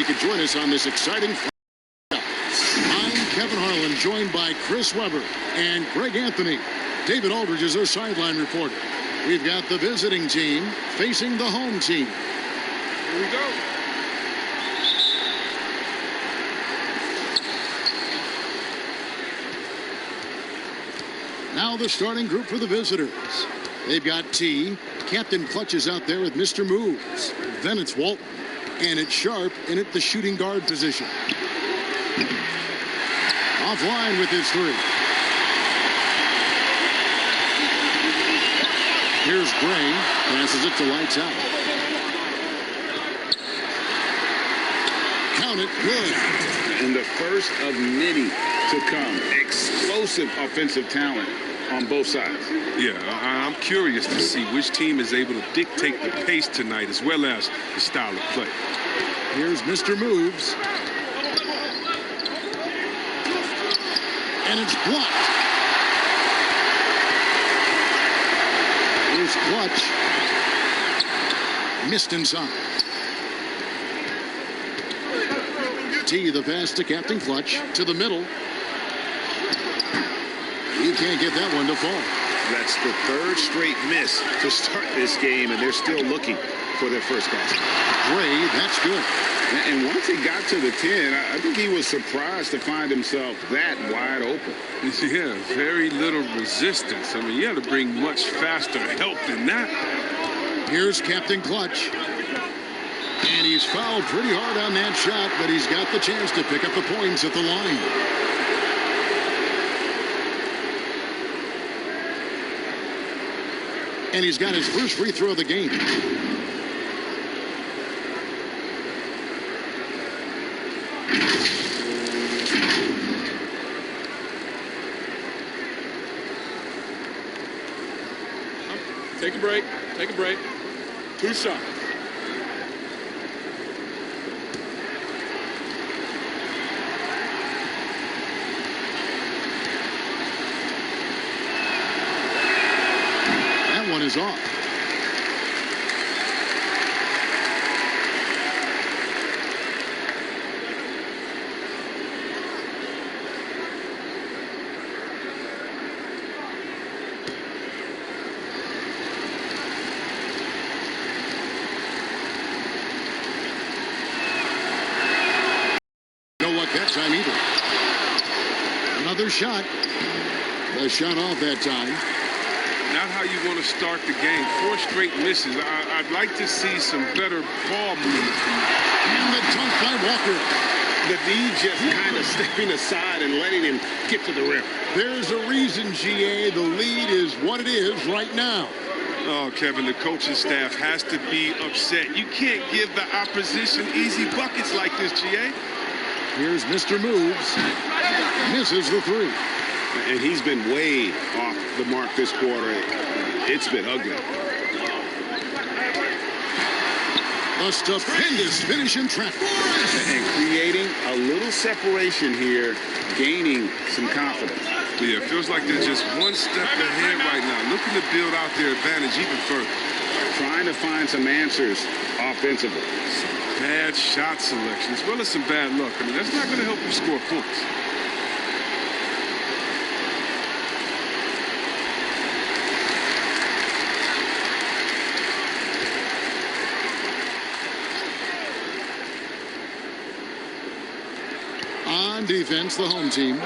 you could join us on this exciting Friday. I'm Kevin Harlan, joined by Chris Webber and Greg Anthony. David Aldridge is our sideline reporter. We've got the visiting team facing the home team. Here we go. Now the starting group for the visitors. They've got T. Captain Clutch is out there with Mr. Moves. Then it's Walton. And it's Sharp in at the shooting guard position. Offline with his three. Here's Gray. Passes it to Lights Out. Count it. Good. And the first of many to come. Explosive offensive talent on both sides. Yeah, I'm curious to see which team is able to dictate the pace tonight as well as the style of play. Here's Mr. Moves. And it's blocked. Here's Clutch. Missed inside. T, the pass to Captain Clutch. To the middle. He can't get that one to fall. That's the third straight miss to start this game, and they're still looking for their first basket. Gray, that's good. And once he got to the 10, I think he was surprised to find himself that wide open. Yeah, very little resistance. I mean, you have to bring much faster help than that. Here's Captain Clutch. And he's fouled pretty hard on that shot, but he's got the chance to pick up the points at the line. And he's got his first free throw of the game. Take a break. Take a break. 2 shots. That one is off. That time either. Another shot. The shot off that time. Not how you want to start the game. 4 straight misses. I'd like to see some better ball movement. And the dunk by Walker. The D just kind of stepping aside and letting him get to the rim. There's a reason, GA. The lead is what it is right now. Oh, Kevin, the coaching staff has to be upset. You can't give the opposition easy buckets like this, GA. Here's Mr. Moves. Misses the 3. And he's been way off the mark this quarter. It's been ugly. A stupendous finish in traffic. And creating a little separation here, gaining some confidence. Yeah, it feels like they're just one step ahead right now, looking to build out their advantage even further. Trying to find some answers offensively. Bad shot selection, as well as some bad luck. I mean, that's not going to help you score points. On defense, the home team.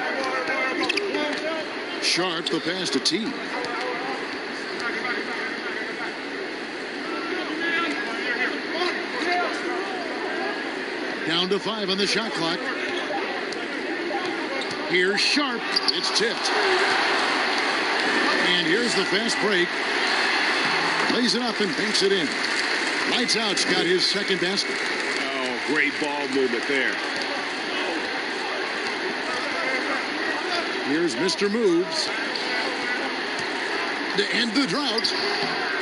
Sharp, the pass to T. Down to 5 on the shot clock. Here's Sharp. It's tipped. And here's the fast break. Lays it up and banks it in. Lights Out's got his second basket. Oh, great ball movement there. Here's Mr. Moves. To end the drought.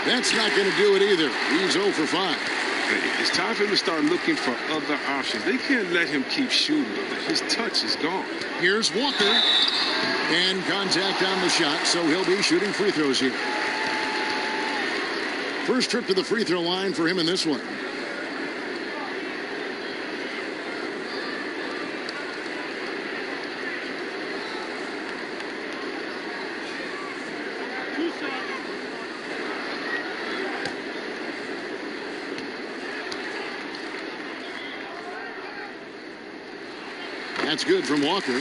That's not going to do it either. He's 0 for 5. It's time for him to start looking for other options. They can't let him keep shooting. His touch is gone. Here's Walker. And contact on the shot, so he'll be shooting free throws here. First trip to the free throw line for him in this one. That's good from Walker.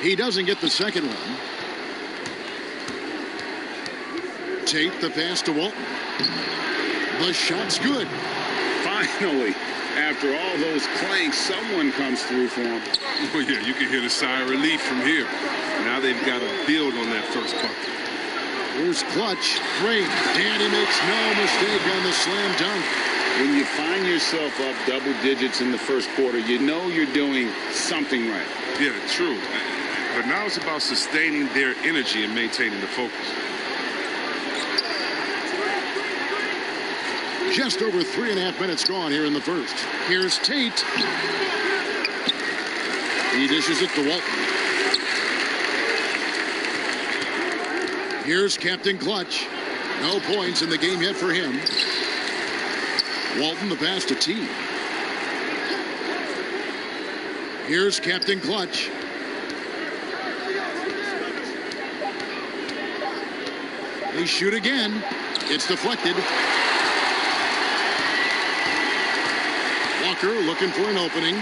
He doesn't get the second one. Tate the pass to Walton. The shot's good. Finally, after all those clanks, someone comes through for him. Oh, yeah, you can hear the sigh of relief from here. Now they've got to build on that first bucket. Here's Clutch. Great. And he makes no mistake on the slam dunk. When you find yourself up double digits in the first quarter, you know you're doing something right. Yeah, true. But now it's about sustaining their energy and maintaining the focus. Just over 3.5 minutes gone here in the first. Here's Tate. He dishes it to Walton. Here's Captain Clutch. No points in the game yet for him. Walton the pass to T. Here's Captain Clutch. They shoot again. It's deflected. Walker looking for an opening.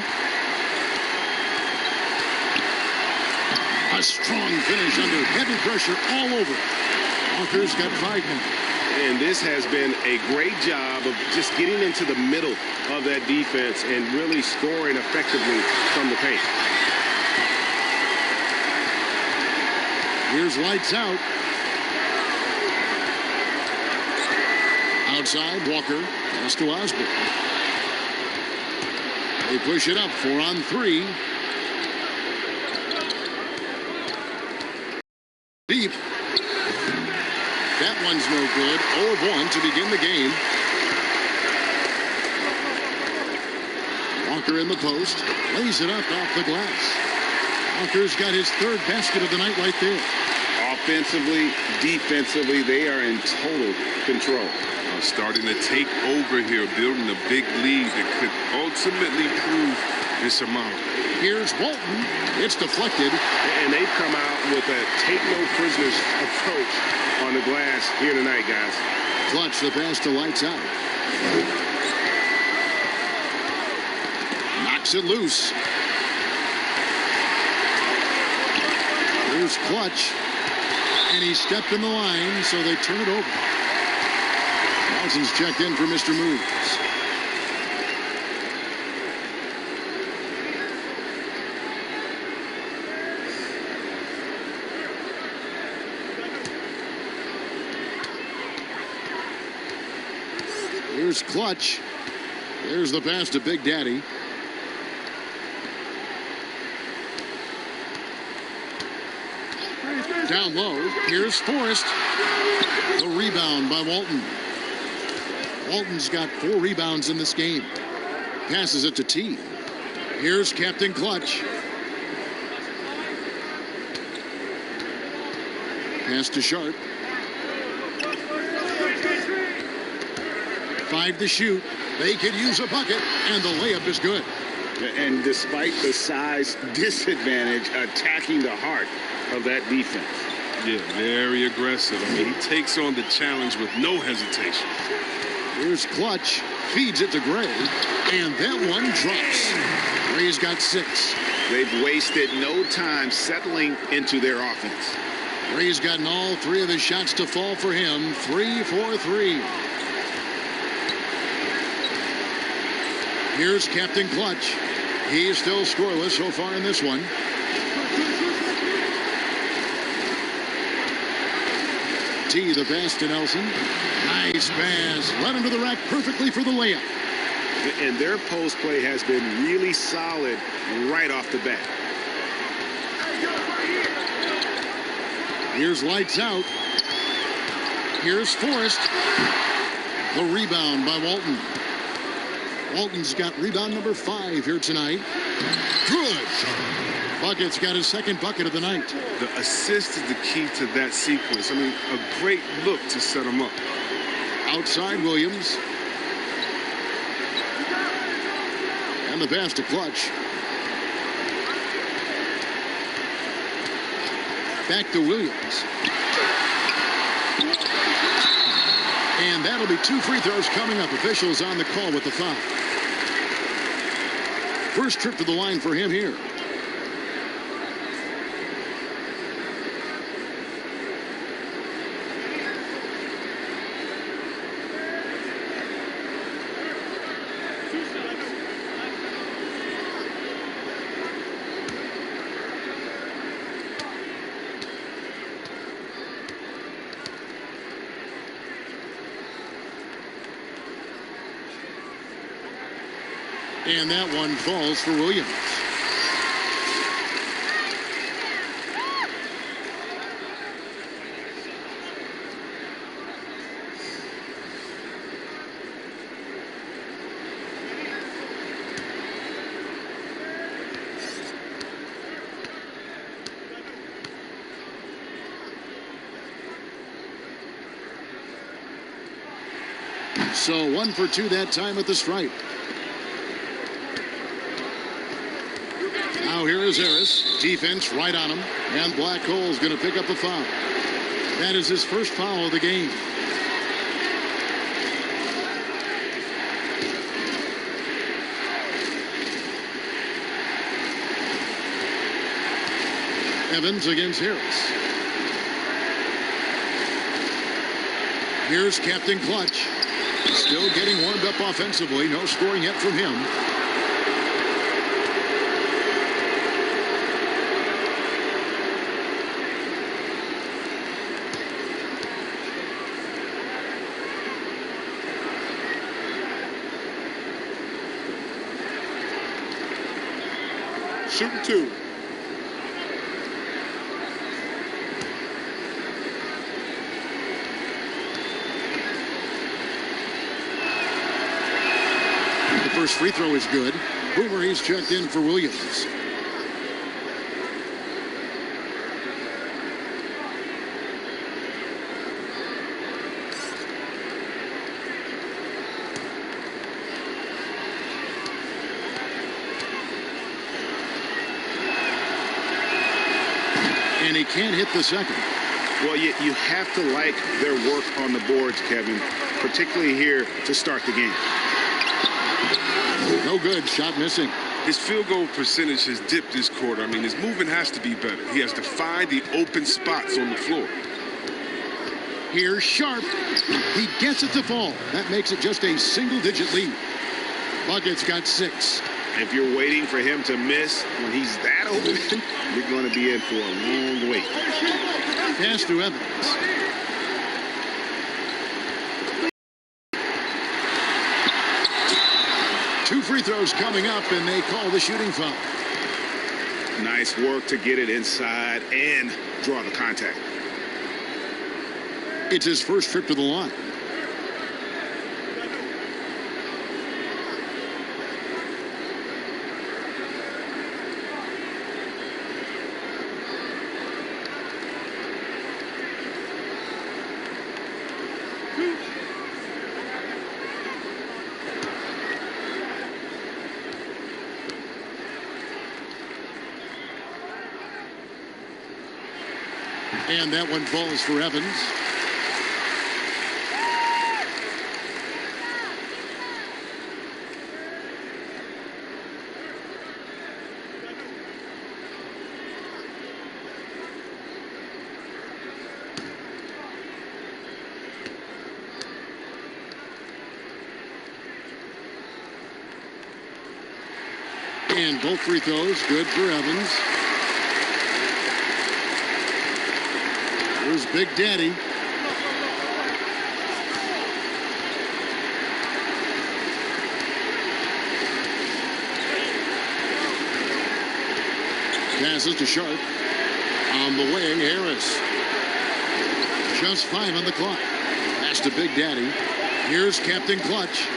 A strong finish under heavy pressure all over. Walker's got 5 now. And this has been a great job of just getting into the middle of that defense and really scoring effectively from the paint. Here's lights out. Outside, Walker. Pass to Osborne. They push it up 4-on-3. Deep. That one's no good. 0 of 1 to begin the game. Walker in the post. Lays it up off the glass. Walker's got his 3rd basket of the night right there. Offensively, defensively, they are in total control. Starting to take over here, building a big lead that could ultimately prove insurmountable. Here's Walton. It's deflected. And they've come out with a take-no-prisoners approach on the glass here tonight, guys. Clutch the pass to lights out. Knocks it loose. Here's Clutch. And he stepped in the line, so they turn it over. Nelson's checked in for Mr. Moves. Here's Clutch. There's the pass to Big Daddy. Down low. Here's Forrest. The rebound by Walton. Walton's got 4 rebounds in this game. Passes it to T. Here's Captain Clutch. Pass to Sharp. 5 to shoot. They could use a bucket, and the layup is good. And despite the size disadvantage, attacking the heart of that defense. Yeah, very aggressive. I mean, he takes on the challenge with no hesitation. Here's Clutch. Feeds it to Gray. And that one drops. Gray's got 6. They've wasted no time settling into their offense. Gray's gotten all 3 of his shots to fall for him. 3 for 3. Here's Captain Clutch. He's still scoreless so far in this one. T the pass to Nelson. Nice pass. Led him to the rack perfectly for the layup. And their post play has been really solid right off the bat. Here's lights out. Here's Forrest. The rebound by Walton. Walton's got rebound number 5 here tonight. Good. Bucket's got his 2nd bucket of the night. The assist is the key to that sequence. I mean, a great look to set him up. Outside Williams. the pass to Clutch. Back to Williams. And that'll be 2 free throws coming up. Officials on the call with the foul. First trip to the line for him here. And that one falls for Williams. So 1 for 2 that time at the stripe. Now here is Harris. Defense right on him. And Black Hole's going to pick up a foul. That is his first foul of the game. Evans against Harris. Here's Captain Clutch. Still getting warmed up offensively. No scoring yet from him. Shooting 2. The first free throw is good. Boomer, he's checked in for Williams. And he can't hit the second. Well, you have to like their work on the boards, Kevin, particularly here to start the game. No good. Shot missing. His field goal percentage has dipped this quarter. I mean, his movement has to be better. He has to find the open spots on the floor. Here's Sharp. He gets it to fall. That makes it just a single-digit lead. Bucket's got 6. If you're waiting for him to miss when he's that open, you're going to be in for a long wait. Pass to Evans. Two free throws coming up, and they call the shooting foul. Nice work to get it inside and draw the contact. It's his first trip to the line. And that one falls for Evans. And both free throws good for Evans. Here's Big Daddy. Passes to Sharp. On the wing, Harris. Just 5 on the clock. Pass to Big Daddy. Here's Captain Clutch.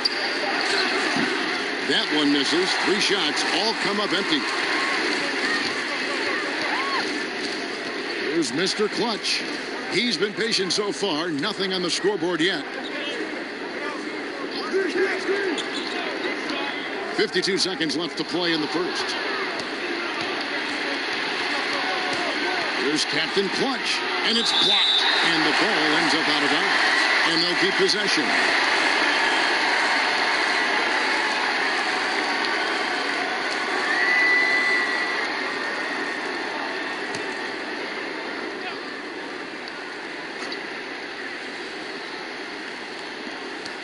That one misses. 3 shots, all come up empty. Here's Mr. Clutch. He's been patient so far. Nothing on the scoreboard yet. 52 seconds left to play in the first. Here's Captain Clutch, and it's blocked. And the ball ends up out of bounds. And they'll keep possession.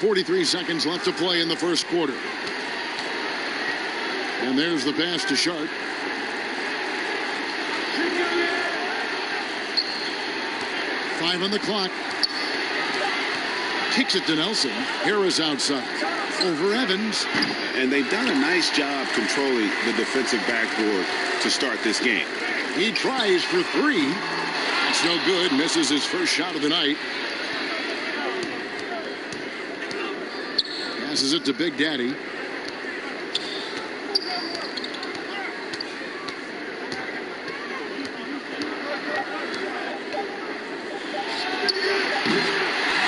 .43 seconds left to play in the first quarter. And there's the pass to Sharp. Five on the clock. Kicks it to Nelson. Harris outside. Over Evans. And they've done a nice job controlling the defensive backboard to start this game. He tries for three. It's no good. Misses his first shot of the night. Passes it to Big Daddy.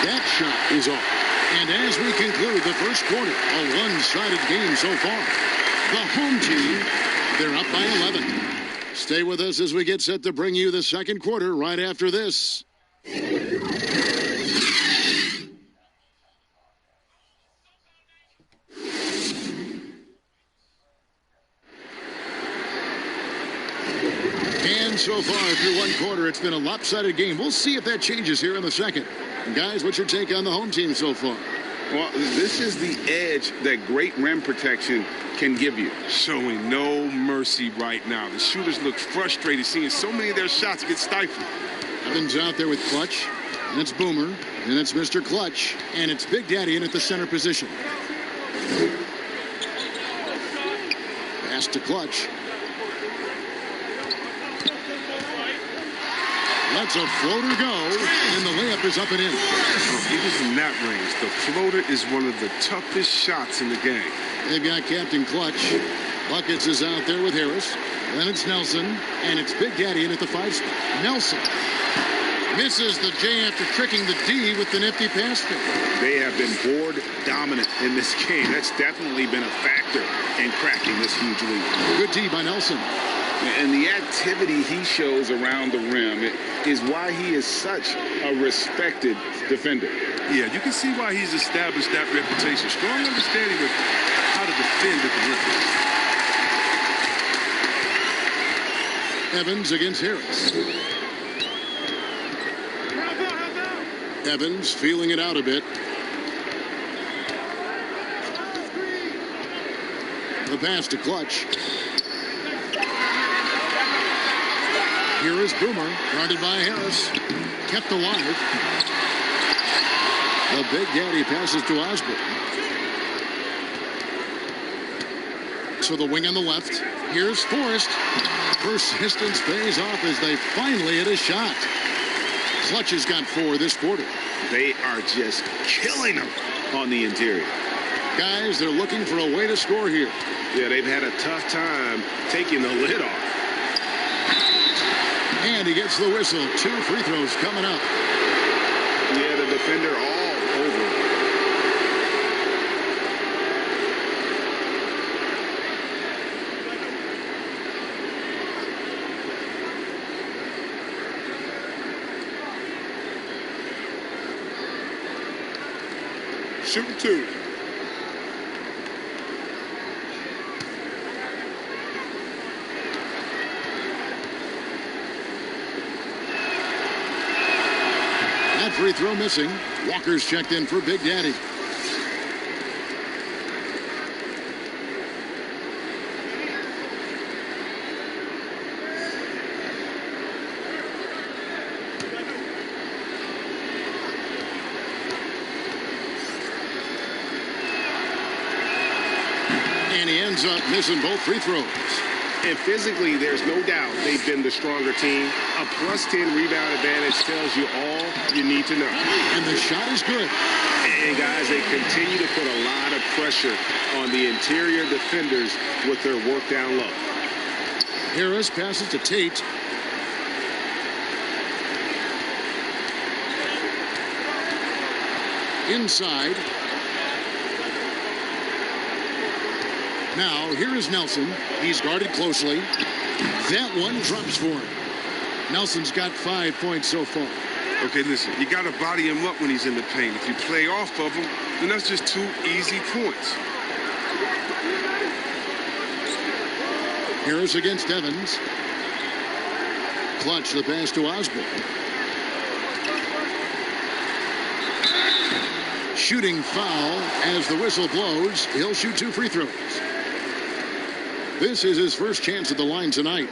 That shot is off. And as we conclude the first quarter, a one-sided game so far. The home team, they're up by 11. Stay with us as we get set to bring you the second quarter right after this. And so far through one quarter, it's been a lopsided game. We'll see if that changes here in the second. And guys, what's your take on the home team so far? Well, this is the edge that great rim protection can give you. Showing no mercy right now. The shooters look frustrated seeing so many of their shots get stifled. Evans out there with Clutch, and it's Boomer, and it's Mr. Clutch, and it's Big Daddy in at the center position. Pass to Clutch. Lets a floater go, and the layup is up and in. Oh, even in that range, the floater is one of the toughest shots in the game. They've got Captain Clutch. Buckets is out there with Harris. Then it's Nelson, and it's Big Daddy in at the 5 spot. Nelson misses the J after tricking the D with the nifty pass fake. They have been board dominant in this game. That's definitely been a factor in cracking this huge lead. Good D by Nelson. And the activity he shows around the rim is why he is such a respected defender. Yeah, you can see why he's established that reputation. Strong understanding of how to defend at the rim. Evans against Harris. Evans feeling it out a bit. The pass to Clutch. Here is Boomer, guarded by Harris. Kept alive. The Big Daddy passes to Osborne. So the wing on the left. Here's Forrest. Persistence pays off as they finally hit a shot. Clutch has got 4 this quarter. They are just killing them on the interior. Guys, they're looking for a way to score here. Yeah, they've had a tough time taking the lid off. And he gets the whistle. 2 free throws coming up. Yeah, the defender all over. Shoot 2. Free throw missing. Walker's checked in for Big Daddy. And he ends up missing both free throws. And physically, there's no doubt they've been the stronger team. A +10 rebound advantage tells you all you need to know. And the shot is good. And guys, they continue to put a lot of pressure on the interior defenders with their work down low. Harris passes to Tate. Inside. Now, here is Nelson. He's guarded closely. That one drops for him. Nelson's got 5 points so far. Okay, listen, you got to body him up when he's in the paint. If you play off of him, then that's just 2 easy points. Harris against Evans. Clutch the pass to Osborne. Shooting foul as the whistle blows. He'll shoot 2 free throws. This is his first chance at the line tonight.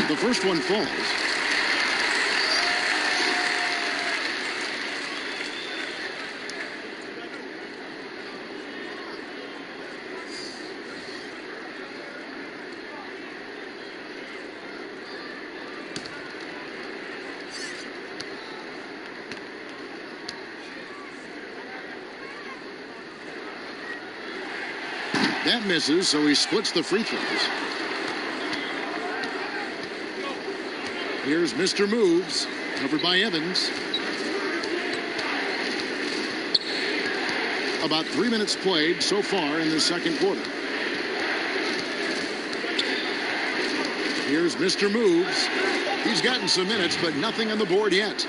The first one falls. That misses, so he splits the free throws. Here's Mr. Moves, covered by Evans. About 3 minutes played so far in the second quarter. Here's Mr. Moves. He's gotten some minutes, but nothing on the board yet.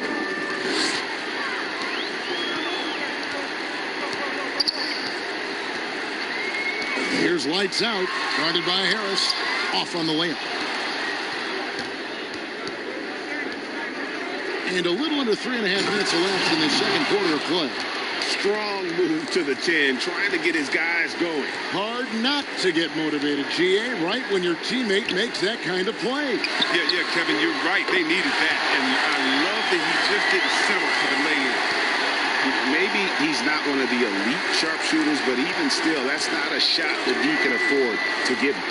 Here's lights out, guarded by Harris. Off on the layup. And a little under 3.5 minutes elapsed in the second quarter of play. Strong move to the 10, trying to get his guys going. Hard not to get motivated, GA, right when your teammate makes that kind of play. Yeah, Kevin, you're right. They needed that. And I love that he just didn't settle for the lay-in. Maybe he's not one of the elite sharpshooters, but even still, that's not a shot that he can afford to give him.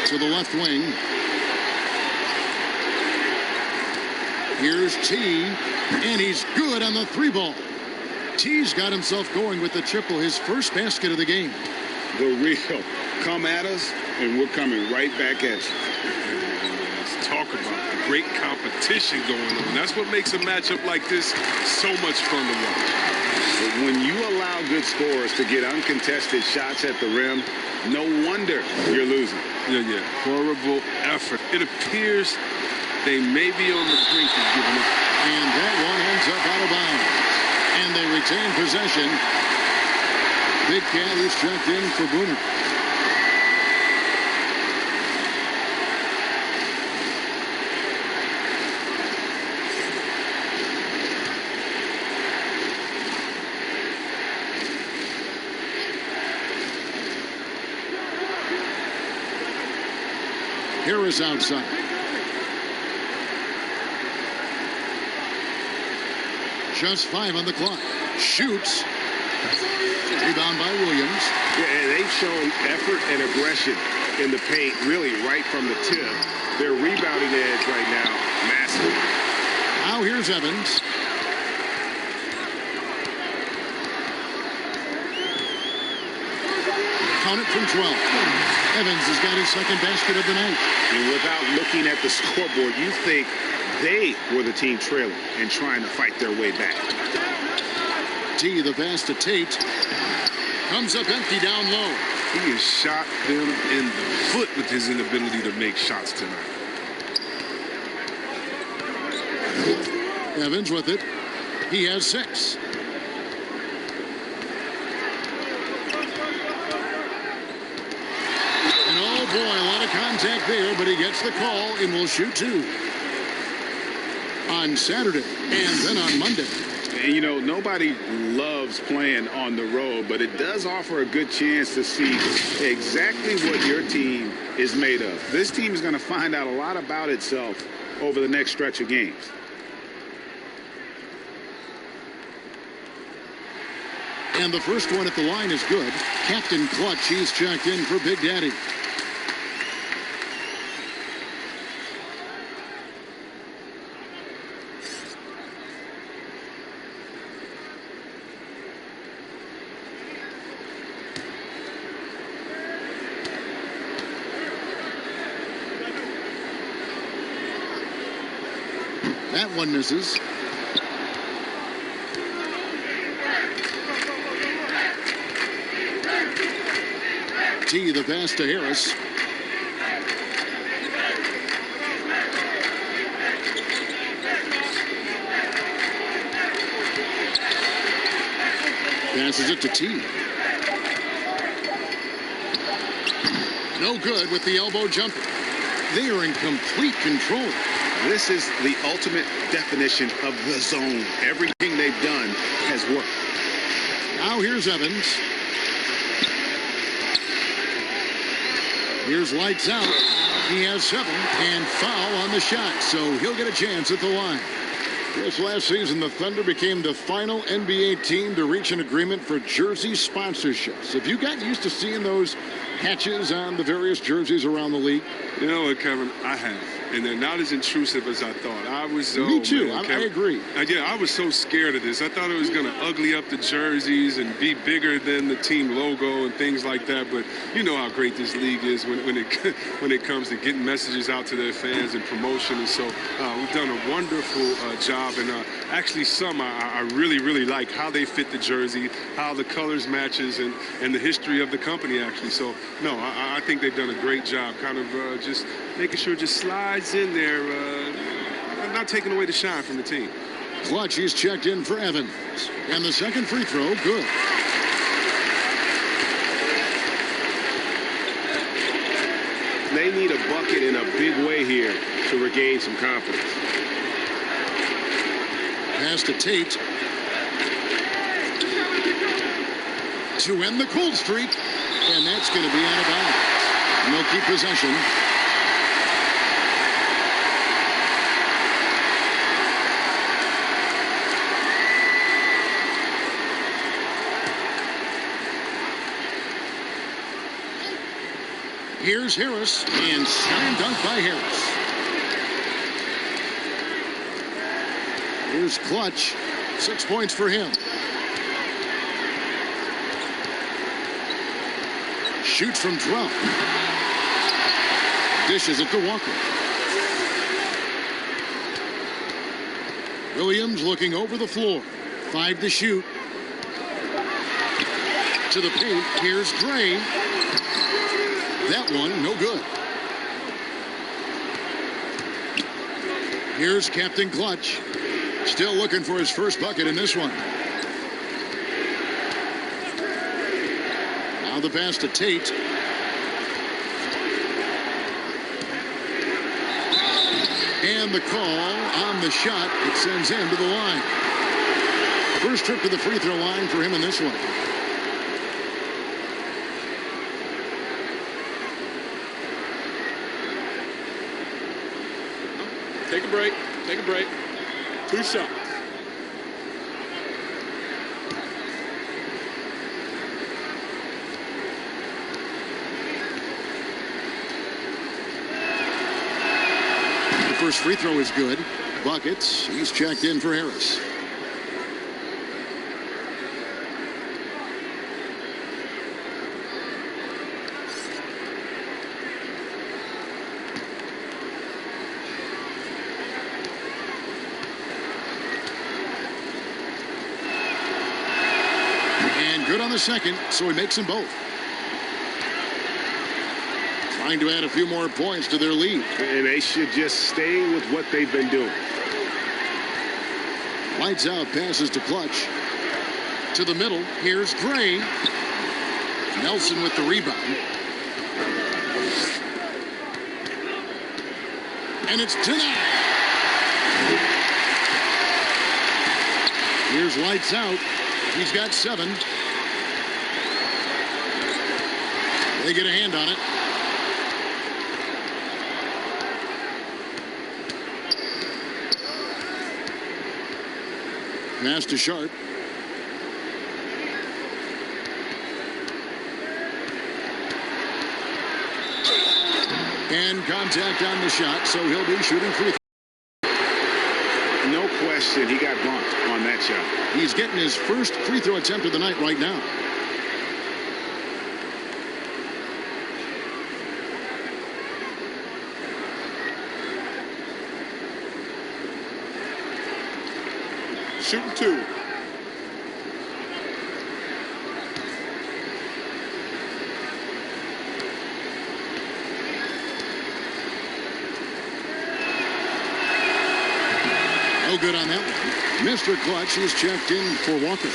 To the left wing. Here's T, and he's good on the 3-ball. T's got himself going with the triple, his first basket of the game. The real come at us, and we're coming right back at you. Let's talk about the great competition going on. That's what makes a matchup like this so much fun to watch. But when you allow good scorers to get uncontested shots at the rim, no wonder you're losing. Yeah. Horrible effort. It appears they may be on the brink of giving up. And that one ends up out of bounds. And they retain possession. Big Cat is checked in for Booner. Harris outside. Just 5 on the clock. Shoots. Rebound by Williams. Yeah, and they've shown effort and aggression in the paint, really right from the tip. Their rebounding edge right now, massive. Now here's Evans. Count it from 12. Evans has got his second basket of the night. And without looking at the scoreboard, you think they were the team trailing and trying to fight their way back. T, the pass to Tate. Comes up empty down low. He has shot them in the foot with his inability to make shots tonight. Evans with it. He has 6. And oh boy, a lot of contact there, but he gets the call and will shoot 2. On Saturday and then on Monday. And you know, nobody loves playing on the road, but it does offer a good chance to see exactly what your team is made of. This team is going to find out a lot about itself over the next stretch of games. And the first one at the line is good. Captain Clutch, he's checked in for Big Daddy. That one misses. T, the pass to Harris. Passes it to T. No good with the elbow jumper. They are in complete control. This is the ultimate definition of the zone. Everything they've done has worked. Now here's Evans. Here's lights out. He has 7 and foul on the shot, so he'll get a chance at the line. This last season, the Thunder became the final NBA team to reach an agreement for jersey sponsorships. Have you gotten used to seeing those patches on the various jerseys around the league? You know what, Kevin? I have. And they're not as intrusive as I thought. I was. Me too. Man, I agree. Yeah, I was so scared of this. I thought it was going to ugly up the jerseys and be bigger than the team logo and things like that. But you know how great this league is when it comes to getting messages out to their fans and promotion. And so we've done a wonderful job. And actually, some I really, really like how they fit the jersey, how the colors matches, and the history of the company, actually. So, no, I think they've done a great job kind of just making sure it just slides in there, not taking away the shine from the team. Clutch, he's checked in for Evans. And the second free throw, good. They need a bucket in a big way here to regain some confidence. Pass to Tate. To end the cold streak. And that's going to be out of bounds. And they'll keep possession. Here's Harris, and slam dunk by Harris. Here's Clutch, 6 points for him. Shoots from drop. Dishes it to Walker. Williams looking over the floor. 5 to shoot. To the paint, here's Gray. That one, no good. Here's Captain Clutch. Still looking for his first bucket in this one. Now the pass to Tate. And the call on the shot. It sends him to the line. First trip to the free throw line for him in this one. Take a break. Take a break. 2 shots. The first free throw is good. Buckets. He's checked in for Harris. Good on the second, so he makes them both. Trying to add a few more points to their lead. And they should just stay with what they've been doing. Lights out, passes to Clutch. To the middle, here's Gray. Nelson with the rebound. And it's denied. Here's lights out. He's got 7. They get a hand on it. Pass to Sharp. And contact on the shot, so he'll be shooting free throw. No question, he got bumped on that shot. He's getting his first free throw attempt of the night right now. shooting 2. No good on that one. Mr. Clutch is checked in for Walker.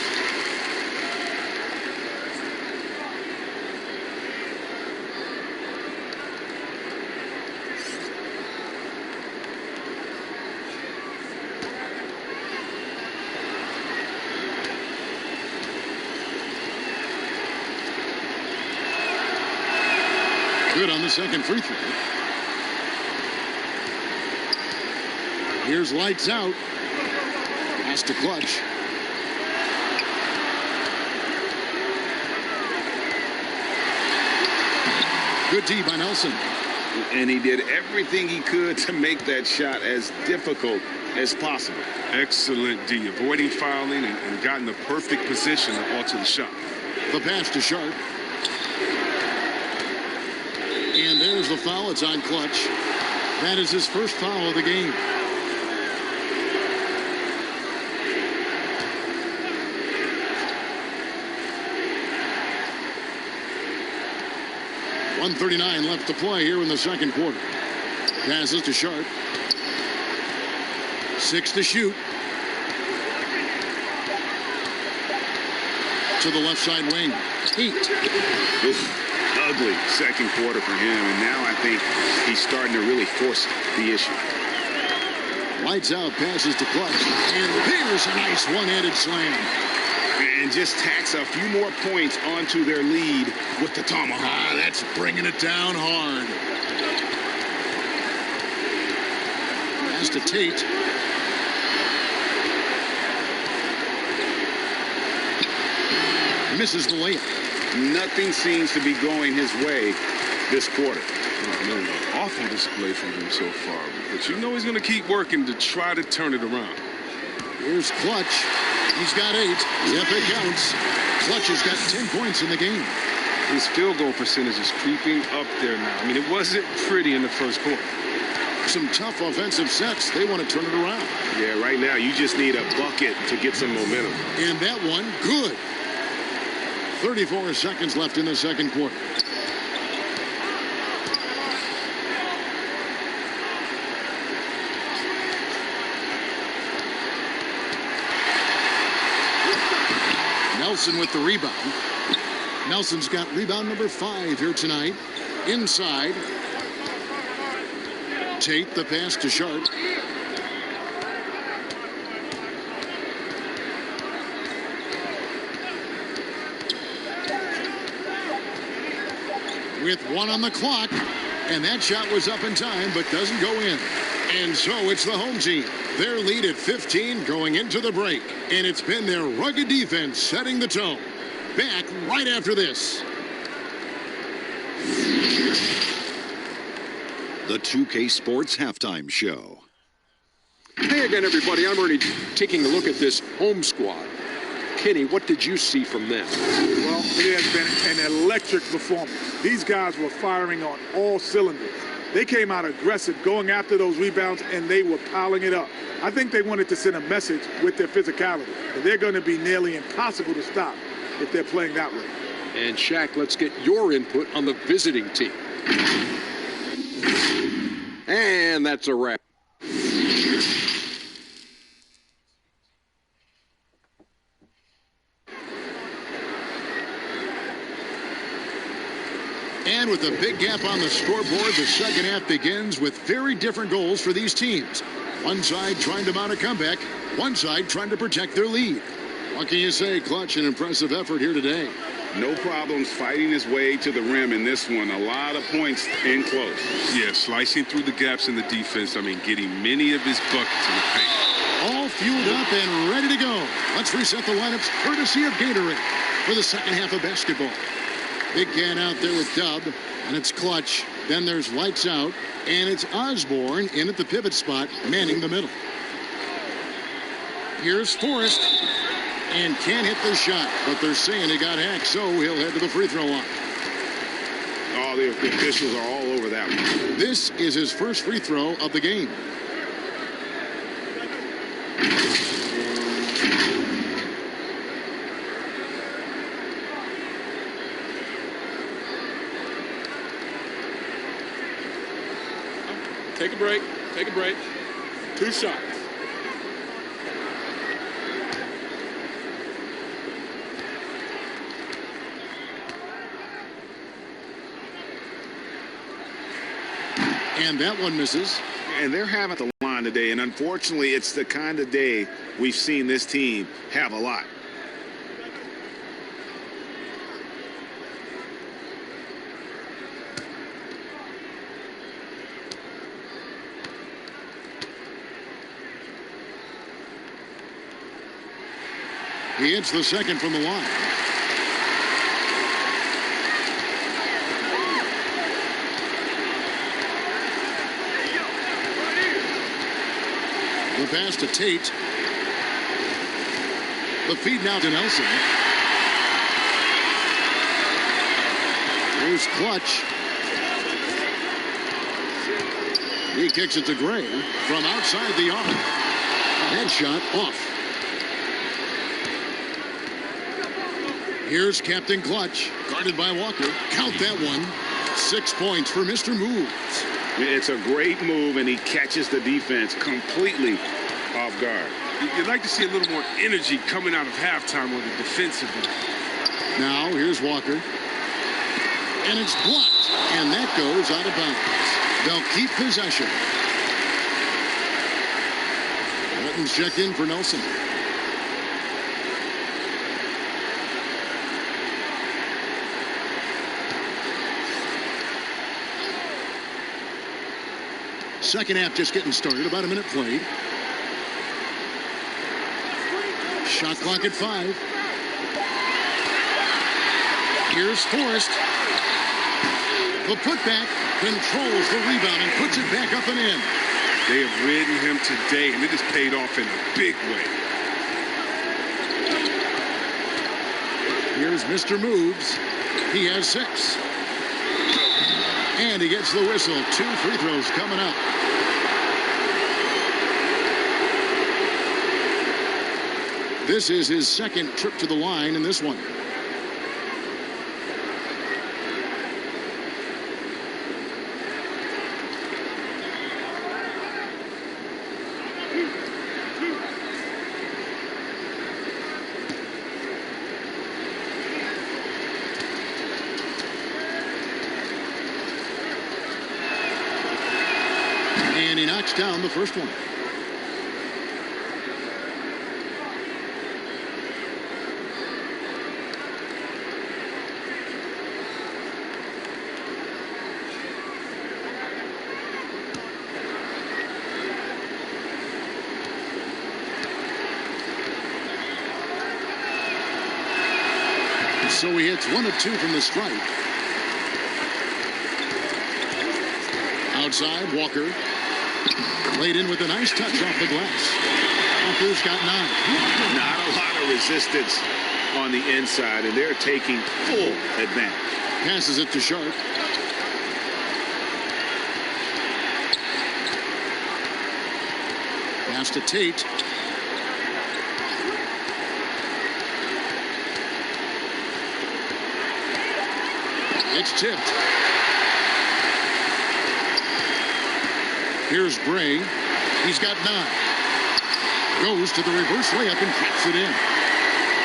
Good on the second free throw. Here's lights out. Pass to Clutch. Good D by Nelson. And he did everything he could to make that shot as difficult as possible. Excellent D, avoiding fouling and got in the perfect position to alter the shot. The pass to Sharp. And there's the foul. It's on Clutch. That is his first foul of the game. .139 left to play here in the second quarter. Passes to Sharp. 6 to shoot. To the left side wing. 8. Oof. Ugly second quarter for him, and now I think he's starting to really force the issue. Lights out, passes to Clutch, and here's a nice one-handed slam. And just tacks a few more points onto their lead with the tomahawk. That's bringing it down hard. Pass to Tate. Misses the layup. Nothing seems to be going his way this quarter. Awful display from him so far. But you know he's going to keep working to try to turn it around. Here's Clutch. He's got 8. Yep, it counts. Clutch has got 10 points in the game. His field goal percentage is creeping up there now. I mean, it wasn't pretty in the first quarter. Some tough offensive sets. They want to turn it around. Yeah, right now you just need a bucket to get some momentum. And that one, good. 34 seconds left in the second quarter. Nelson with the rebound. Nelson's got rebound number 5 here tonight. Inside. Tate, the pass to Sharp. With 1 on the clock, and that shot was up in time but doesn't go in. And so it's the home team. Their lead at 15 going into the break, and it's been their rugged defense setting the tone. Back right after this. The 2K Sports Halftime Show. Hey again, everybody. I'm Ernie taking a look at this home squad. Kenny, what did you see from them? Well, it has been an electric performance. These guys were firing on all cylinders. They came out aggressive, going after those rebounds, and they were piling it up. I think they wanted to send a message with their physicality. And they're going to be nearly impossible to stop if they're playing that way. And Shaq, let's get your input on the visiting team. And that's a wrap. And with a big gap on the scoreboard, the second half begins with very different goals for these teams. One side trying to mount a comeback, one side trying to protect their lead. What can you say? Clutch, an impressive effort here today. No problems fighting his way to the rim in this one. A lot of points in close. Yeah, slicing through the gaps in the defense. I mean, getting many of his buckets in the paint. All fueled up and ready to go. Let's reset the lineups courtesy of Gatorade for the second half of basketball. Big can out there with Dub, and it's Clutch. Then there's Lights Out, and it's Osborne in at the pivot spot, manning the middle. Here's Forrest, and can't hit the shot, but they're saying he got hacked, so he'll head to the free throw line. Oh, the officials are all over that one. This is his first free throw of the game. Take a break. Take a break. 2 shots. And that one misses. And they're having the line today, and unfortunately, it's the kind of day we've seen this team have a lot. He hits the second from the line. The pass to Tate. The feed now to Nelson. Here's Clutch. He kicks it to Gray from outside the arc. Headshot off. Here's Captain Clutch, guarded by Walker. Count that one. 6 points for Mr. Moves. It's a great move, and he catches the defense completely off guard. You'd like to see a little more energy coming out of halftime on the defensive end. Now, here's Walker. And it's blocked. And that goes out of bounds. They'll keep possession. Buttons checked in for Nelson. Second half just getting started. About a minute played. Shot clock at 5. Here's Forrest. The putback controls the rebound and puts it back up and in. They have ridden him today, and it has paid off in a big way. Here's Mr. Moves. He has 6. And he gets the whistle. 2 free throws coming up. This is his second trip to the line in this one. And he knocks down the first one. So he hits 1 of 2 from the stripe. Outside, Walker. Laid in with a nice touch off the glass. Walker's got 9. Not a lot of resistance on the inside, and they're taking full advantage. Passes it to Sharp. Pass to Tate. It's tipped. Here's Bray. He's got 9. Goes to the reverse layup and drops it in.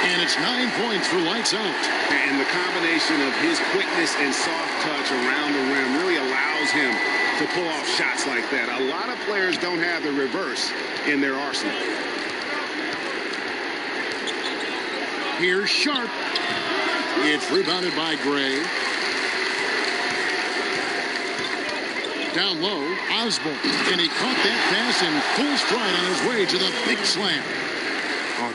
And it's 9 points for lights out. And the combination of his quickness and soft touch around the rim really allows him to pull off shots like that. A lot of players don't have the reverse in their arsenal. Here's Sharp. It's rebounded by Gray. Down low, Osborne. And he caught that pass in full stride on his way to the big slam.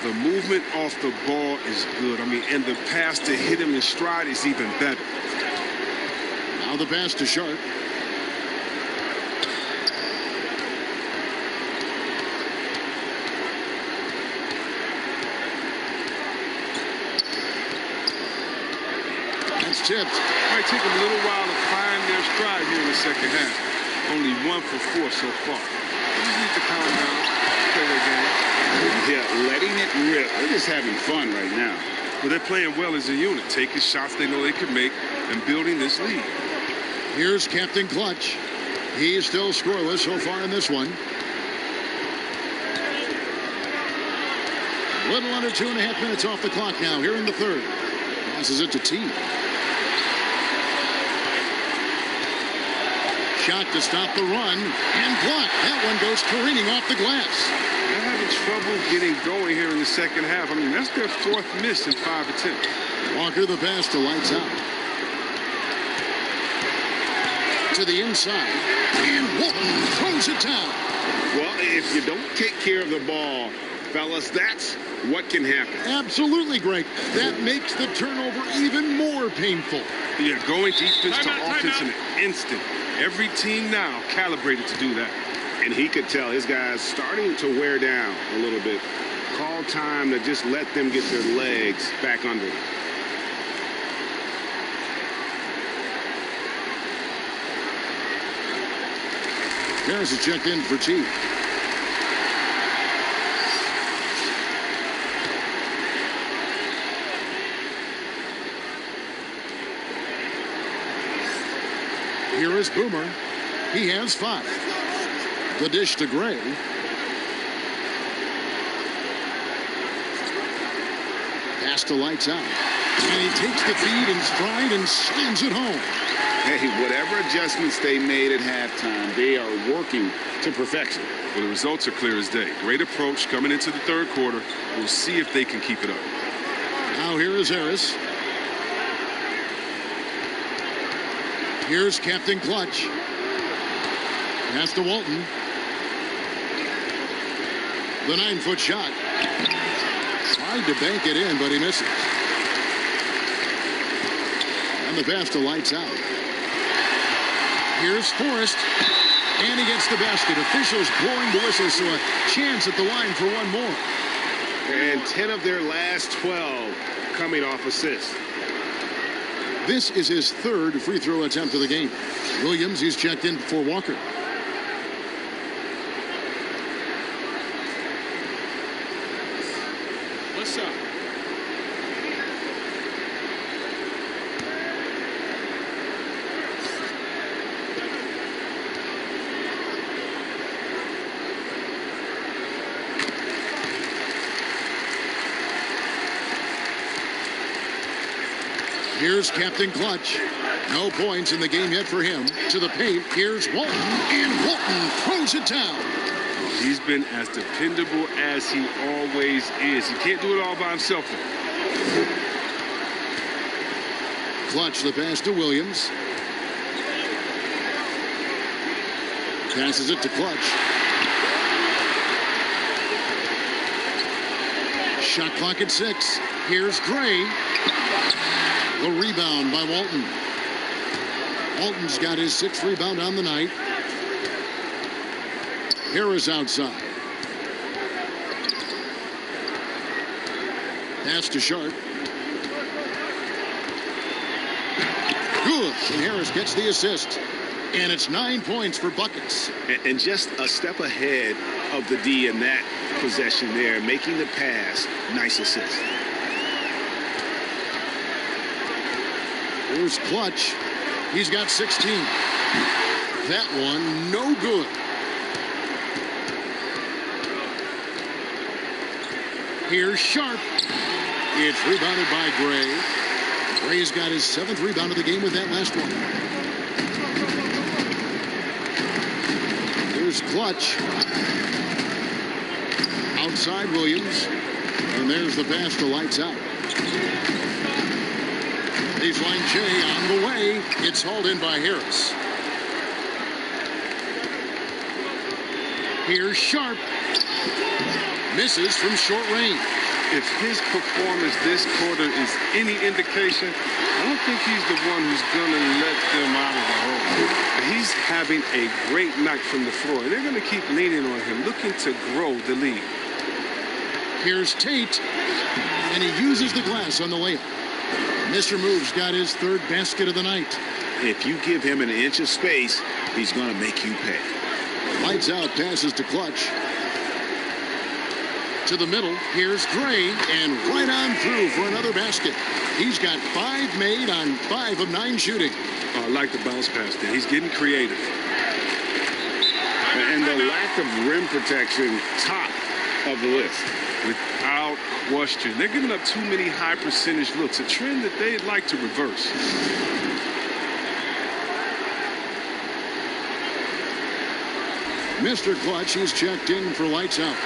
The movement off the ball is good. I mean, and the pass to hit him in stride is even better. Now the pass to Sharp. That's tipped. Might take them a little while to find their stride here in the second half. Only 1 for 4 so far. They just need to calm down, play their game. Yeah, letting it rip. They're just having fun right now. But they're playing well as a unit, taking shots they know they can make and building this lead. Here's Captain Clutch. He's still scoreless so far in this one. Little under 2.5 minutes off the clock now here in the third. Passes it to T. Shot to stop the run and blocked. That one goes careening off the glass. They're having trouble getting going here in the second half. I mean, that's their 4th miss in 5 attempts. Walker the pass to lights out. To the inside. And Walton throws it down. Well, if you don't take care of the ball, fellas, that's what can happen. Absolutely, Greg. That makes the turnover even more painful. Yeah, going defense to offense in an instant. Every team now calibrated to do that. And he could tell his guys starting to wear down a little bit. Call time to just let them get their legs back under them. Harris is checked in for T. Here is Boomer. He has 5. The dish to Gray. Pass to lights out. And he takes the feed in stride and slams it home. Hey, whatever adjustments they made at halftime, they are working to perfection. Well, the results are clear as day. Great approach coming into the third quarter. We'll see if they can keep it up. Now here is Harris. Here's Captain Clutch. Pass to Walton. The 9-foot shot. Tried to bank it in, but he misses. And the pass to lights out. Here's Forrest. And he gets the basket. Officials blowing the whistle, so a chance at the line for one more. And 10 of their last 12 coming off assists. This is his 3rd free throw attempt of the game. Williams, he's checked in for Walker. What's up? Here's Captain Clutch. No points in the game yet for him. To the paint, here's Walton, and Walton throws it down. He's been as dependable as he always is. He can't do it all by himself. Clutch the pass to Williams. Passes it to Clutch. Shot clock at 6. Here's Gray. The rebound by Walton. Walton's got his 6th rebound on the night. Harris outside. Pass to Sharp. Good. And Harris gets the assist. And it's 9 points for buckets. And just a step ahead of the D in that possession there, making the pass. Nice assist. Here's Clutch. He's got 16. That one, no good. Here's Sharp. It's rebounded by Gray. Gray's got his 7th rebound of the game with that last one. Here's Clutch. Outside Williams. And there's the pass to lights out. Baseline J on the way. It's hauled in by Harris. Here's Sharp. Misses from short range. If his performance this quarter is any indication, I don't think he's the one who's going to let them out of the hole. He's having a great night from the floor. They're going to keep leaning on him, looking to grow the lead. Here's Tate. And he uses the glass on the layup. Mr. Move's got his 3rd basket of the night. If you give him an inch of space, he's going to make you pay. Lights out, passes to Clutch. To the middle, here's Gray, and right on through for another basket. He's got 5 made on 5 of 9 shooting. I like the bounce pass there. He's getting creative. And the lack of rim protection, top of the list. Without question. They're giving up too many high percentage looks, a trend that they'd like to reverse. Mr. Clutch is checked in for lights out.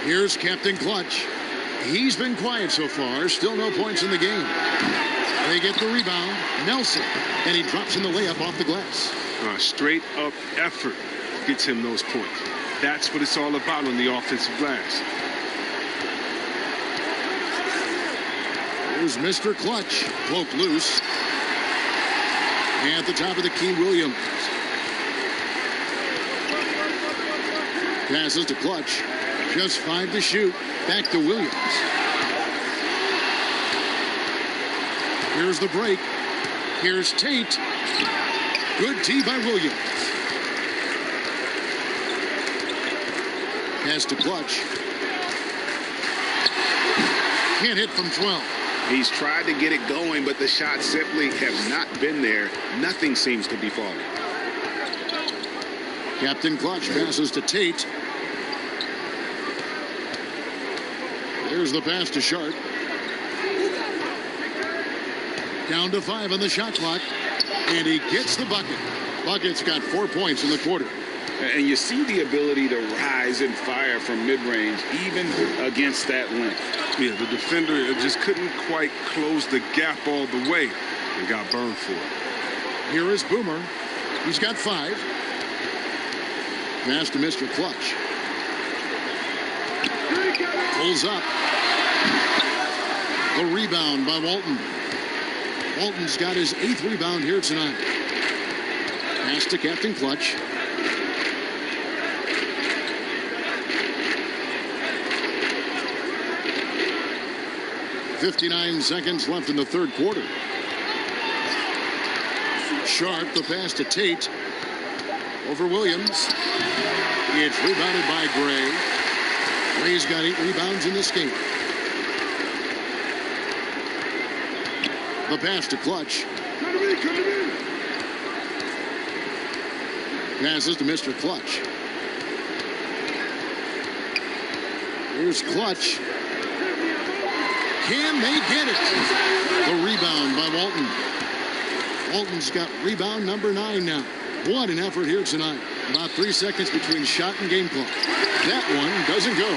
Here's Captain Clutch. He's been quiet so far. Still no points in the game. They get the rebound. Nelson. And he drops in the layup off the glass. Straight up effort gets him those points. That's what it's all about on the offensive glass. Here's Mr. Clutch. Cloak loose. And at the top of the key, Williams. Passes to Clutch. Just 5 to shoot. Back to Williams. Here's the break. Here's Tate. Good tee by Williams. Pass to Clutch. Can't hit from 12. He's tried to get it going, but the shots simply have not been there. Nothing seems to be falling. Captain Clutch passes to Tate. Here's the pass to Sharp. Down to 5 on the shot clock. And he gets the bucket. Bucket's got 4 points in the quarter. And you see the ability to rise and fire from mid-range, even against that length. Yeah, the defender just couldn't quite close the gap all the way and got burned for it. Here is Boomer. He's got 5. Pass to Mr. Clutch. Pulls up. A rebound by Walton. Walton's got his 8th rebound here tonight. Pass to Captain Clutch. .59 seconds left in the third quarter. Sharp, the pass to Tate. Over Williams. It's rebounded by Gray. Gray's got 8 rebounds in this game. The pass to Clutch. Passes to Mr. Clutch. Here's Clutch. Can they get it? The rebound by Walton. Walton's got rebound number 9 now. What an effort here tonight. About 3 seconds between shot and game clock. That one doesn't go.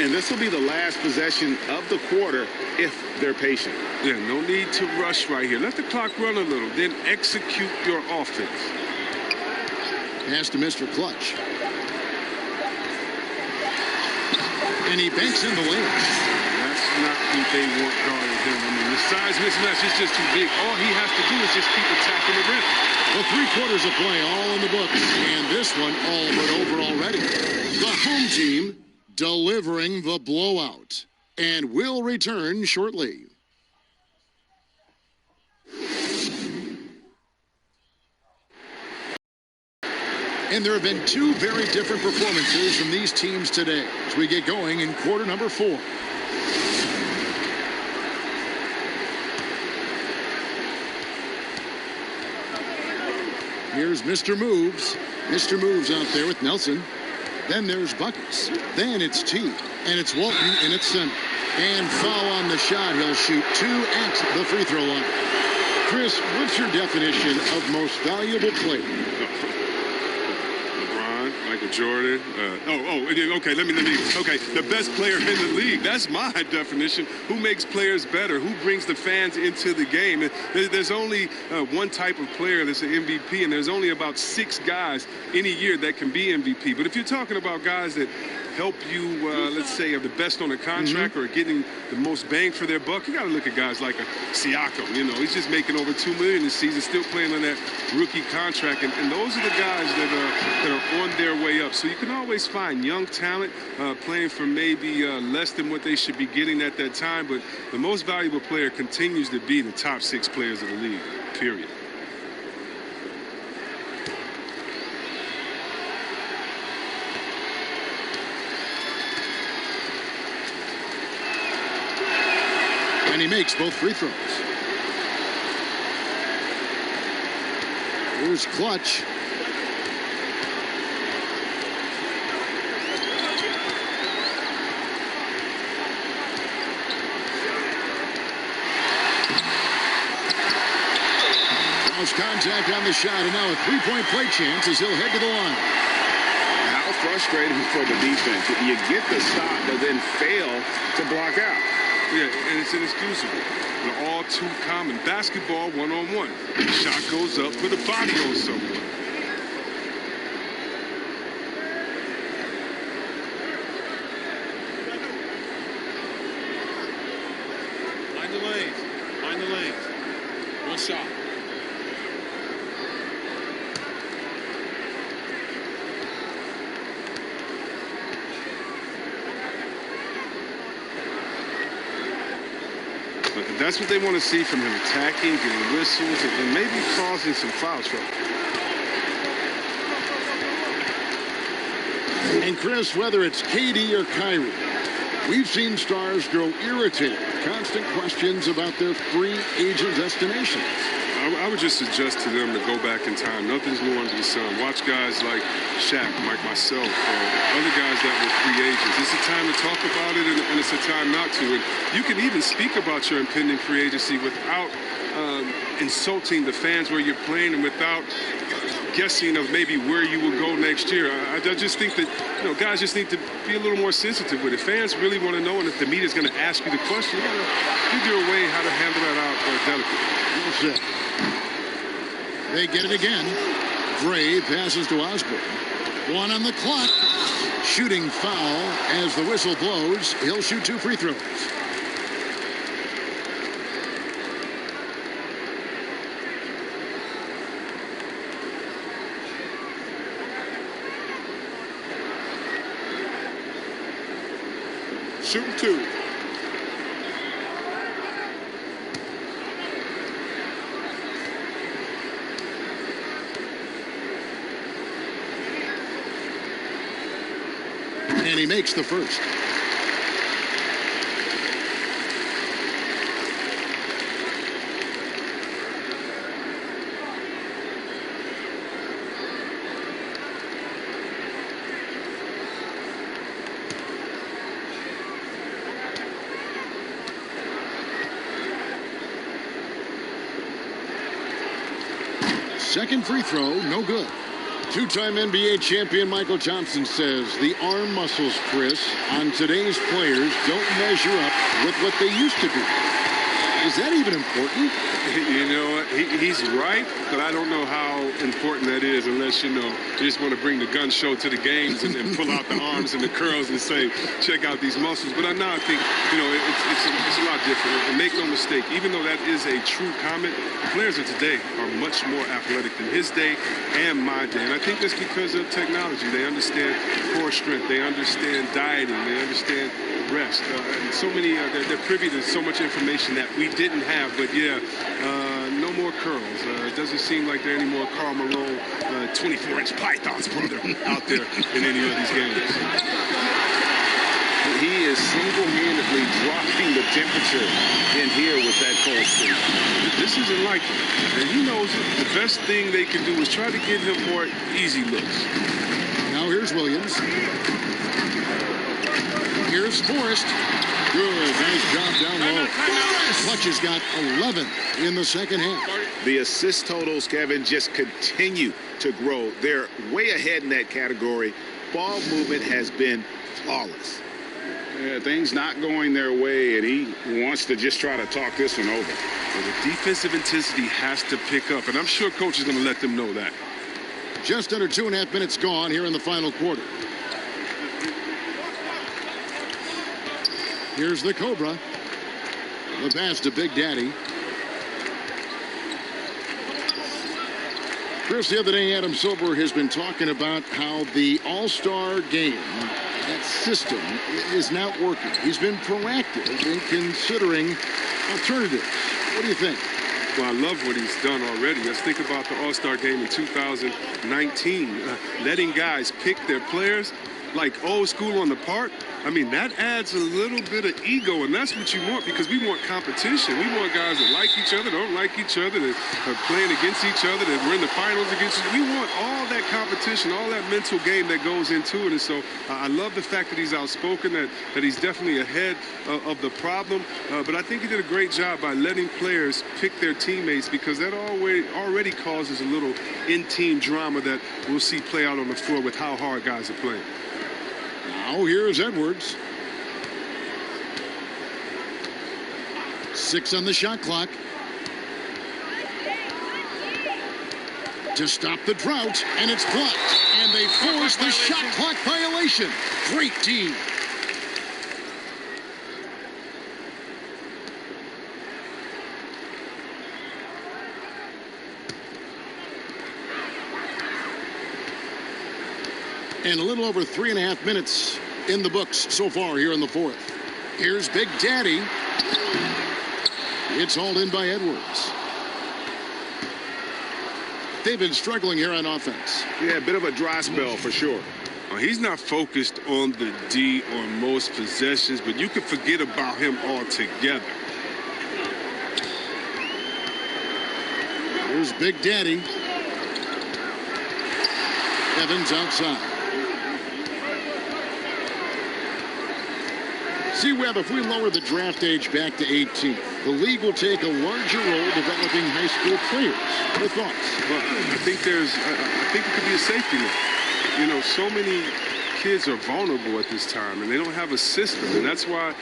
And this will be the last possession of the quarter if they're patient. Yeah, no need to rush right here. Let the clock run a little, then execute your offense. Pass to Mr. Clutch. And he banks in the layup. That's not who they want guarding him. I mean, the size mismatch is just too big. All he has to do is just keep attacking the rim. Well, 3 quarters of play all in the books. And this one all but over already. The home team delivering the blowout. And will return shortly. And there have been 2 very different performances from these teams today as we get going in quarter number 4. Here's Mr. Moves. Mr. Moves out there with Nelson. Then there's Buckets. Then it's T. And it's Walton in its center. And foul on the shot. He'll shoot 2 at the free throw line. Chris, what's your definition of most valuable player? Michael Jordan. Okay, okay, the best player in the league. That's my definition. Who makes players better? Who brings the fans into the game? There's only one type of player that's an MVP, and there's only about 6 guys in a year that can be MVP. But if you're talking about guys that help you, let's say, are the best on a contract or getting the most bang for their buck, you got to look at guys like a Siakam. You know, he's just making over $2 million this season, still playing on that rookie contract, and those are the guys that are on their way up. So you can always find young talent playing for maybe less than what they should be getting at that time, but the most valuable player continues to be the top 6 players of the league, period. And he makes both free throws. Here's Clutch. Contact on the shot, and now a three-point play chance as he'll head to the line. How frustrating for the defense. You get the stop, but then fail to block out. Yeah, and it's inexcusable. They're all too common. Basketball one-on-one. Shot goes up, put a body on someone. Mind the lanes. Mind the lanes. One shot. That's what they want to see from him, attacking, getting whistles, and maybe causing some foul trouble. And Chris, whether it's KD or Kyrie, we've seen stars grow irritated. Constant questions about their free agent destinations. I would just suggest to them to go back in time. Nothing's new under the sun. Watch guys like Shaq, like myself, other guys that were free agents. It's a time to talk about it, and it's a time not to. And you can even speak about your impending free agency without insulting the fans where you're playing and without guessing of maybe where you will go next year. I just think that, guys just need to be a little more sensitive with it. Fans really want to know, and if the media is going to ask you the question, you got to figure a way how to handle that out delicately. Well said. They get it again. Gray passes to Osborne. One on the clock. Shooting foul as the whistle blows. He'll shoot two free throws. Shooting two. And he makes the first. Second free throw, no good. Two-time NBA champion Michael Johnson says the arm muscles, Chris, on today's players don't measure up with what they used to be. Is that even important? You know what? He's right, but I don't know how important that is unless, you just want to bring the gun show to the games and pull out the arms and the curls and say, check out these muscles. But I think, it's a lot different. And make no mistake, even though that is a true comment, the players of today are much more athletic than his day and my day. And I think that's because of technology. They understand core strength. They understand dieting. They understand rest. And so many, they're privy to so much information that we didn't have. But yeah, no more curls. It doesn't seem like there are any more Karl Malone 24-inch pythons, brother, out there in any of these games. He is single-handedly dropping the temperature in here with that cold streak. This isn't like him, and he knows it. The best thing they can do is try to get him more easy looks. Now here's Williams. Here's Forrest. Good, nice job down low. Clutch has got 11 in the second half. The assist totals, Kevin, just continue to grow. They're way ahead in that category. Ball movement has been flawless. Things not going their way, and he wants to just try to talk this one over. Well, the defensive intensity has to pick up, and I'm sure coach is going to let them know that. Just under 2.5 minutes gone here in the final quarter. Here's the Cobra. The pass to Big Daddy. Chris, the other day, Adam Silver has been talking about how the All-Star game, that system, is not working. He's been proactive in considering alternatives. What do you think? Well, I love what he's done already. Let's think about the All-Star game in 2019. Letting guys pick their players. like old school on the park, I mean, that adds a little bit of ego, and that's what you want because we want competition. We want guys that like each other, don't like each other, that are playing against each other, that we're in the finals against each other. We want all that competition, all that mental game that goes into it. And so I love the fact that he's outspoken, that he's definitely ahead of the problem. But I think he did a great job by letting players pick their teammates because that already causes a little in-team drama that we'll see play out on the floor with how hard guys are playing. Now here's Edwards. 6 on the shot clock. To stop the drought, and it's blocked. And they force the shot clock violation. Great team. And a little over 3.5 minutes in the books so far here in the fourth. Here's Big Daddy. It's hauled in by Edwards. They've been struggling here on offense. Yeah, a bit of a dry spell for sure. Well, he's not focused on the D on most possessions, but you can forget about him altogether. Here's Big Daddy. Evans outside. See, Webb, if we lower the draft age back to 18, the league will take a larger role developing high school players. What thoughts? Well, I think it could be a safety net. You know, so many kids are vulnerable at this time, and they don't have a system, and that's why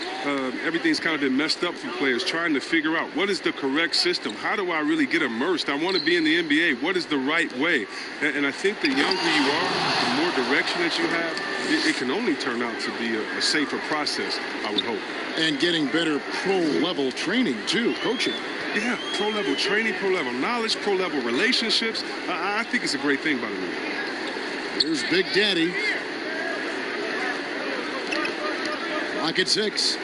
everything's kind of been messed up for players trying to figure out what is the correct system. How do I really get immersed? I want to be in the NBA. What is the right way? And I think the younger you are, the more direction that you have, it can only turn out to be a safer process, I would hope. And getting better pro-level training, too, coaching. Yeah, pro-level training, pro-level knowledge, pro-level relationships. I think it's a great thing by the way. Here's Big Daddy. Clock at 6.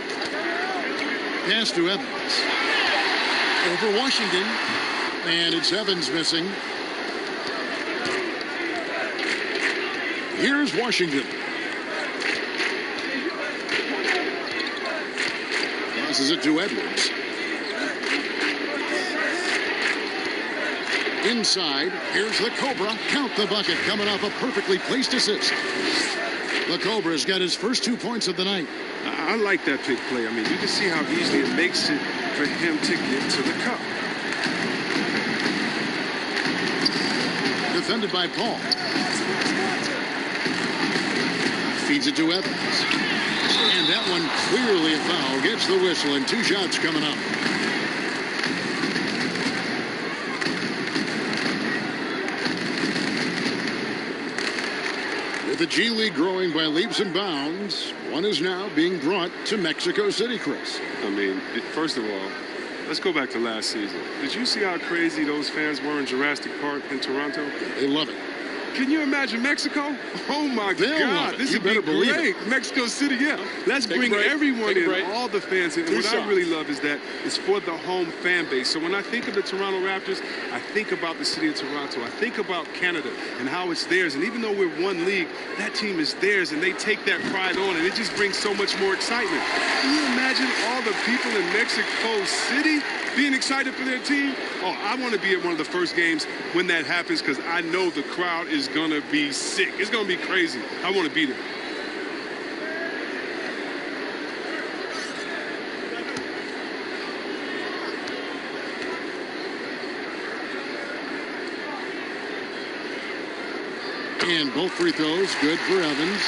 Pass to Evans. Over Washington. And it's Evans missing. Here's Washington. Passes it to Edwards. Inside, here's the Cobra. Count the bucket, coming off a perfectly placed assist. The Cobra's got his first 2 points of the night. I like that pick play. I mean, you can see how easily it makes it for him to get to the cup. Defended by Paul. Feeds it to Evans. And that one clearly a foul. Gets the whistle, and 2 shots coming up. With the G League growing by leaps and bounds, one is now being brought to Mexico City, Chris. I mean, first of all, let's go back to last season. Did you see how crazy those fans were in Jurassic Park in Toronto? They love it. Can you imagine Mexico? Oh, my God. This would be great. Mexico City, yeah. Let's bring everyone in, all the fans in. And what I really love is that it's for the home fan base. So when I think of the Toronto Raptors, I think about the city of Toronto. I think about Canada and how it's theirs. And even though we're one league, that team is theirs, and they take that pride on, and it just brings so much more excitement. Can you imagine all the people in Mexico City being excited for their team? Oh, I want to be at one of the first games when that happens because I know the crowd is going to be sick. It's going to be crazy. I want to be there. And both free throws good for Evans.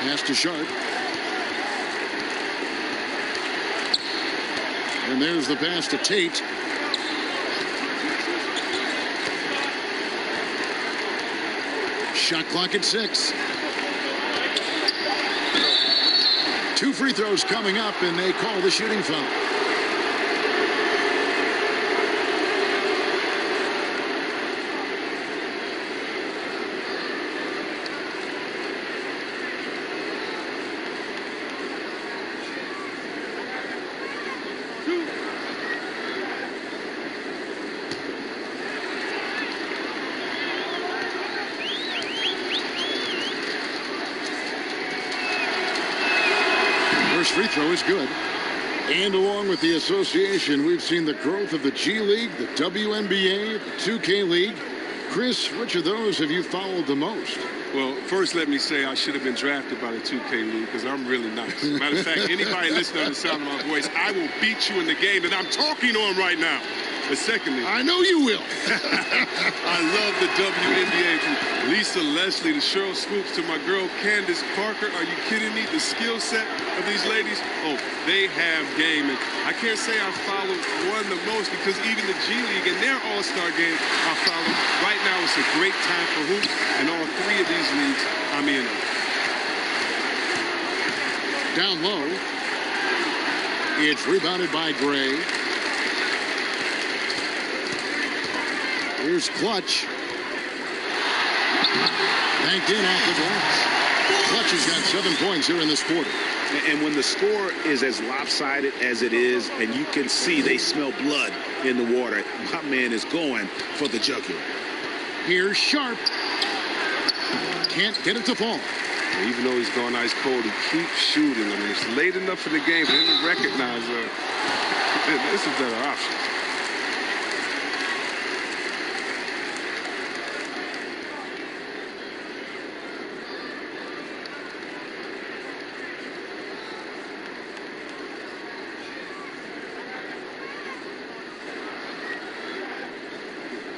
Pass to Sharp. And there's the pass to Tate. Shot clock at 6. 2 free throws coming up, and they call the shooting foul. First free throw is good. And along with the association, we've seen the growth of the G League, the WNBA, the 2K League. Chris, which of those have you followed the most? Well, first let me say I should have been drafted by the 2K League because I'm really nice. Matter of fact, anybody listening to the sound of my voice, I will beat you in the game that I'm talking on right now. But secondly, I know you will. I love the WNBA. From Lisa Leslie to Cheryl Swoops to my girl Candace Parker. Are you kidding me? The skill set of these ladies, oh, they have game. And I can't say I followed one the most because even the G League and their all-star game I follow. Right now it's a great time for hoops, and all three of these leagues I'm in. Down low. It's rebounded by Gray. Here's Clutch. Banked in off the glass. Clutch has got 7 points here in this quarter. And when the score is as lopsided as it is, and you can see they smell blood in the water, my man is going for the jugular. Here's Sharp. Can't get it to fall. Even though he's gone ice cold, he keeps shooting. I mean, it's late enough in the game for him to recognize it's a better option.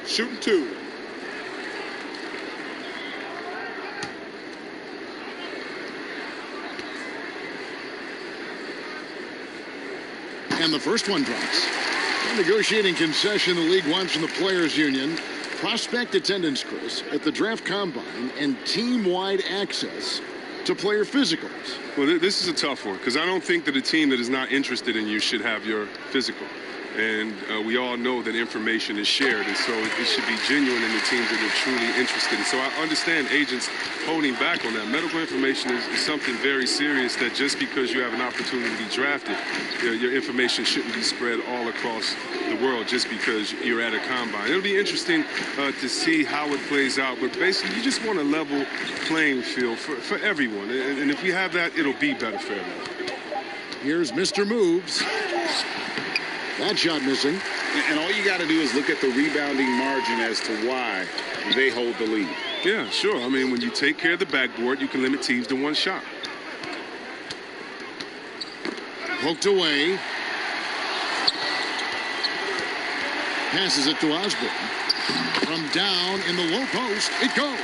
Shooting 2. And the first one drops. A negotiating concession the league wants from the Players Union. Prospect attendance, Chris, at the draft combine and team-wide access to player physicals. Well, this is a tough one because I don't think that a team that is not interested in you should have your physical. And we all know that information is shared, and so it should be genuine in the teams that are truly interested. And so I understand agents holding back on that. Medical information is something very serious that just because you have an opportunity to be drafted, your information shouldn't be spread all across the world just because you're at a combine. It'll be interesting to see how it plays out, but basically you just want a level playing field for everyone. And if we have that, it'll be better for everyone. Here's Mr. Moves. That shot missing. And all you got to do is look at the rebounding margin as to why they hold the lead. Yeah, sure. I mean, when you take care of the backboard, you can limit teams to one shot. Poked away. Passes it to Osborne. From down in the low post, it goes.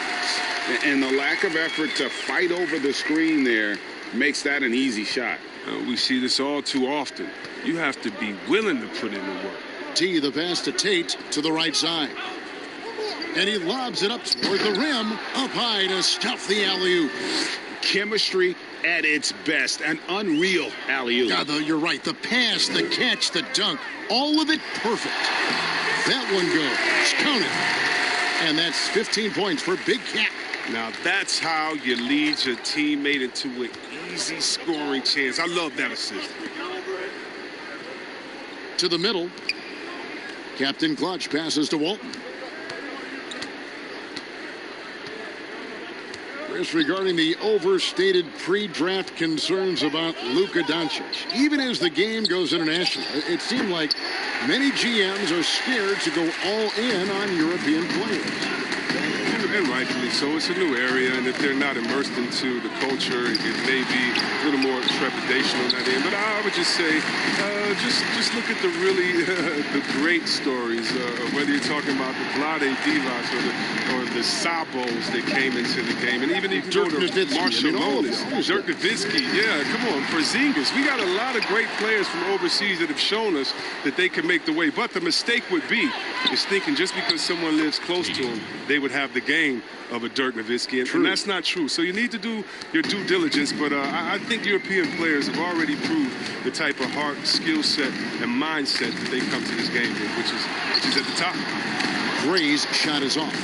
And the lack of effort to fight over the screen there makes that an easy shot. We see this all too often. You have to be willing to put in the work. T, the pass to Tate to the right side. And he lobs it up toward the rim, up high to stuff the alley-oop. Chemistry at its best. An unreal alley-oop. God, you're right. The pass, the catch, the dunk, all of it perfect. That one goes. Count it. And that's 15 points for Big Cat. Now, that's how you lead your teammate into an easy scoring chance. I love that assist. To the middle. Captain Clutch passes to Walton. Chris, regarding the overstated pre-draft concerns about Luka Doncic, even as the game goes international, it seemed like many GMs are scared to go all in on European players. And rightfully so. It's a new area, and if they're not immersed into the culture, it may be a little more trepidation on that end. But I would just say, just look at the really the great stories, whether you're talking about the Vlade Divas or the Sabos that came into the game, and even if you go to Marshallonis, Dirk Nowitzki, yeah, come on, Porzingis. We got a lot of great players from overseas that have shown us that they can make the way. But the mistake would be is thinking just because someone lives close to them, they would have the game of a Dirk Nowitzki, and that's not true. So you need to do your due diligence, but I think European players have already proved the type of heart, skill set, and mindset that they come to this game with, which is at the top. Gray's shot is off.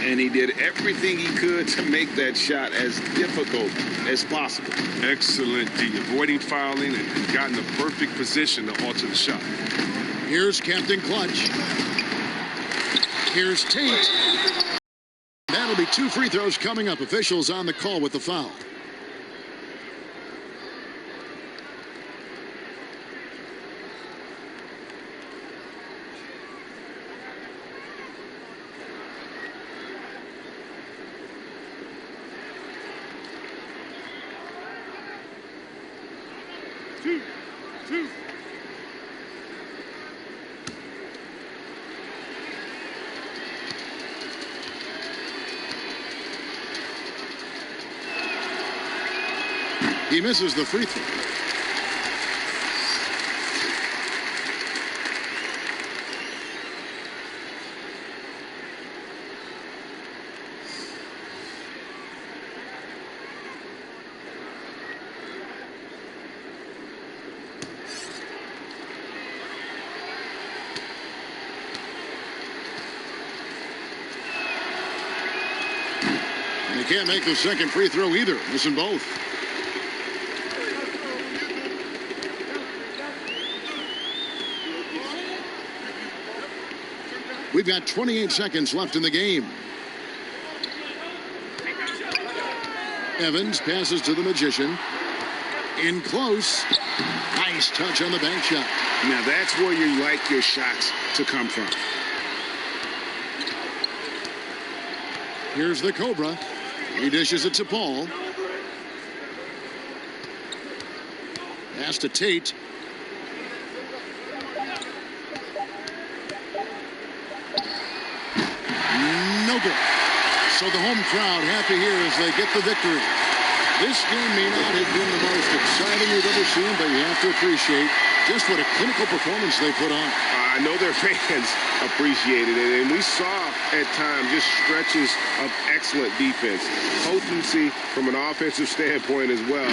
And he did everything he could to make that shot as difficult as possible. Excellent D, avoiding fouling and got in the perfect position to alter the shot. Here's Captain Clutch. Here's Tate. That'll be 2 free throws coming up. Officials on the call with the foul. He misses the free throw. And he can't make the second free throw either, missing both. We've got 28 seconds left in the game. Evans passes to the Magician. In close. Nice touch on the bank shot. Now that's where you like your shots to come from. Here's the Cobra. He dishes it to Paul. Pass to Tate. No good. So the home crowd happy here as they get the victory. This game may not have been the most exciting we've ever seen, but you have to appreciate just what a clinical performance they put on. I know their fans appreciated it, and we saw at times just stretches of excellent defense. Potency from an offensive standpoint as well.